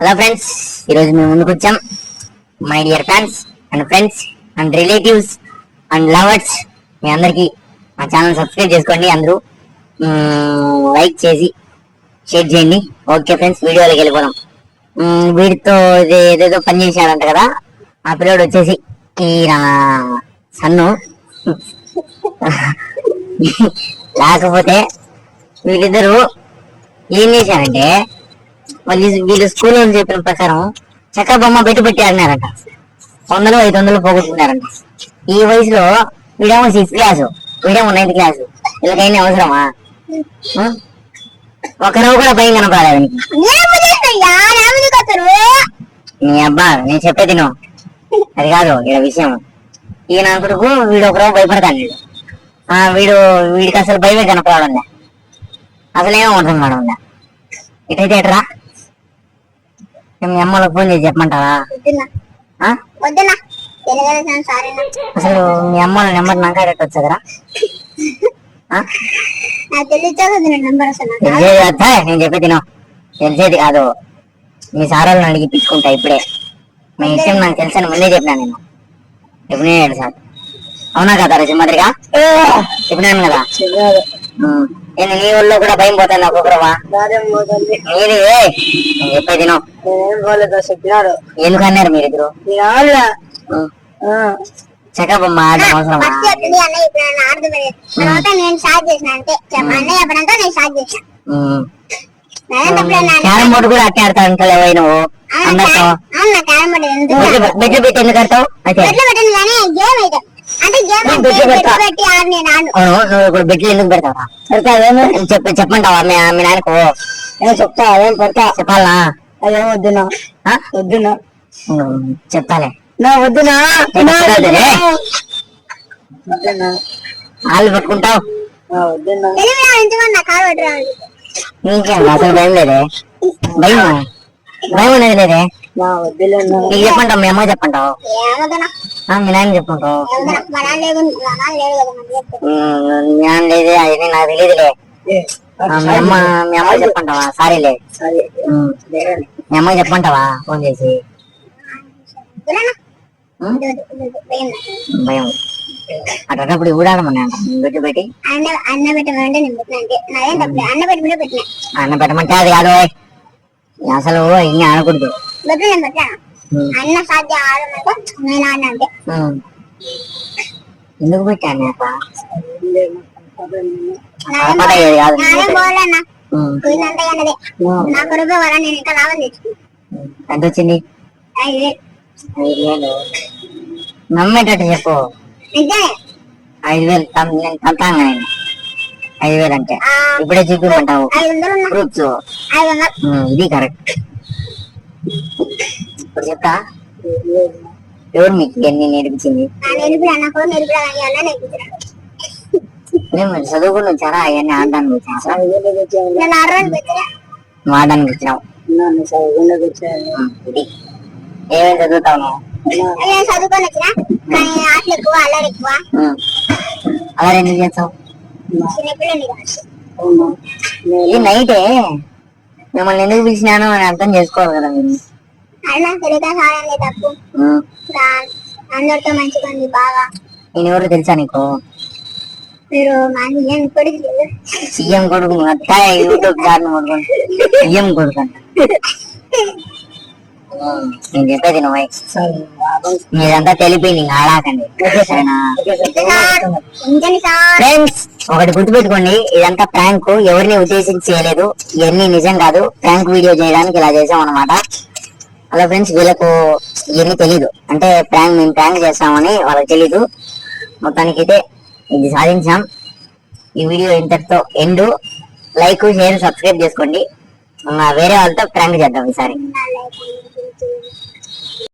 Hello friends, ఈరోజు మేము ముందుకు వచ్చాం. My dear friends and relatives and lovers, మీ అందరికి మా ఛానల్ సబ్స్క్రైబ్ చేసుకోండి. అందరూ లైక్ చేసి షేర్ చేయండి. ఓకే ఫ్రెండ్స్, వీడియోలోకి వెళ్ళిపోదాం. వీడితో ఏదేదో పని చేశాడంట కదా, ఆ పిల్లోడు వచ్చేసి ఈ సన్ను. లేకపోతే వీళ్ళిద్దరూ ఏం చేశారంటే, వీళ్ళు స్కూల్లో చెప్పిన ప్రకారం చక్కెర బొమ్మ పెట్టి ఆడినారంట. 100-500 పోగొట్టుకున్నారంట. ఈ వయసులో వీడేమో 6th క్లాసు, వీడేమో 9th క్లాసు. వీళ్ళకైనా అవసరమా? ఒకరు కూడా భయం కనపడాలి. నీ అబ్బా, నేను చెప్పేది నువ్వు అది కాదు ఇక్కడ విషయం. ఈయన కొడుకు వీడు ఒకరోజు భయపడతాను. వీడికి అసలు భయమే కనపడాలి. అసలేమో ఉంటుంది మేడం. ఇటైతే ఎట్రా మీ అమ్మలకు ఫోన్ చేసి చెప్పమంటావా? అసలు మీ అమ్మ నెంబర్ నాకు వచ్చా కదా? నేను చెప్పి తిను తెలిసేది కాదు. మీ సారాలను అడిగి పిచ్చుకుంటా ఇప్పుడే. మీ విషయం నాకు తెలుసని ముందే చెప్పినా. నేను ఎప్పుడు సార్ అవునా కదా రజమాదిరిగా చెప్పినాను కదా. నేను నీ ఊళ్ళో కూడా భయం పోతాను ఒక్కొక్కరవా. చెప్పేది చెప్పినాడు. ఎందుకన్నారు మీరిద్దరు? చక్కబొమ్మ ఆడడం అవసరమా? క్యారం బోర్డు కూడా అట్టే ఆడతావు ఇంకా లేవై నువ్వు అందరితో. బెడ్లు పెట్టి ఎందుకు ఆడతావు? అయితే బెడ్లు ఎందుకు పెడతావా? చెప్పమంటావా మీ నాయనకు? చెప్తా ఏం పెడతా చెప్పాలా? అదేం వద్దునా వద్దునా చెప్తాలే. నా వద్దునా వాళ్ళు పట్టుకుంటావు. ఇంకేం అసలు భయం లేదే? భయం అనేది లేదే? నీకు చెప్పంటావు, మీ అమ్మ చెప్పంటావు, మీ నాయన చెప్పుకుంటావు. జ్ఞానం లేదే అది నాకు తెలియదులే. మీ అమ్మ చెప్పంటావా? సారీలే, మీ అమ్మ చెప్పంటావా ఫోన్ చేసి? భయం అటప్పుడు ఊడాడమన్నా పెట్టి పెట్టి అన్న పెట్టమంటే అది కాదు. అసలు ఇన్ని ఆడకూడదు. ఎందుకు పెట్టాను? ఎంత వచ్చింది? 5,000. నమ్మేటట్టు చెప్పు. 5,000 నేను తంతాను. 5,000 అంటే ఇప్పుడే చూపించమంటావు ప్రూఫ్స్? ఇది కరెక్ట్. ఇప్పుడు చెప్తా. ఎవరు మీకు ఎన్ని నేర్పించింది? చదువుకుని వచ్చారా? అవన్నీ ఆడడానికి వచ్చా? ఆడడానికి వచ్చినావు. ఇది ఏమేమి చదువుతావు? అలా ఎందుకు చేస్తావు? ఇది నైటే మిమ్మల్ని ఎందుకు పిలిచినాను అని అర్థం చేసుకోవాలి కదా మీరు. నేను ఎవరు తెలుసా నీకు? సీఎం కొడుకు. యూట్యూబ్ ఛానల్ సీఎం కొడుకు అంట. నేను చెప్పేది నువ్వు మీరంతా తెలిపోయింది ఆడాకండి. ఫ్రెండ్స్, ఒకటి గుర్తుపెట్టుకోండి, ఇదంతా ప్రాంక్. ఎవరిని ఉద్దేశించి చేయలేదు. ఇవన్నీ నిజం కాదు. ప్రాంక్ వీడియో చేయడానికి ఇలా చేసాం అనమాట. అలా ఫ్రెండ్స్, వీళ్ళకు ఇవన్నీ తెలీదు. అంటే మేము ప్రాంక్ చేస్తామని వాళ్ళకి తెలీదు. మొత్తానికి అయితే ఇది సాధించాం. ఈ వీడియో ఇంతటితో ఎండ్. లైక్, షేర్, సబ్స్క్రైబ్ చేసుకోండి. వేరే వాళ్ళతో ప్రాంక్ చేద్దాం ఈసారి.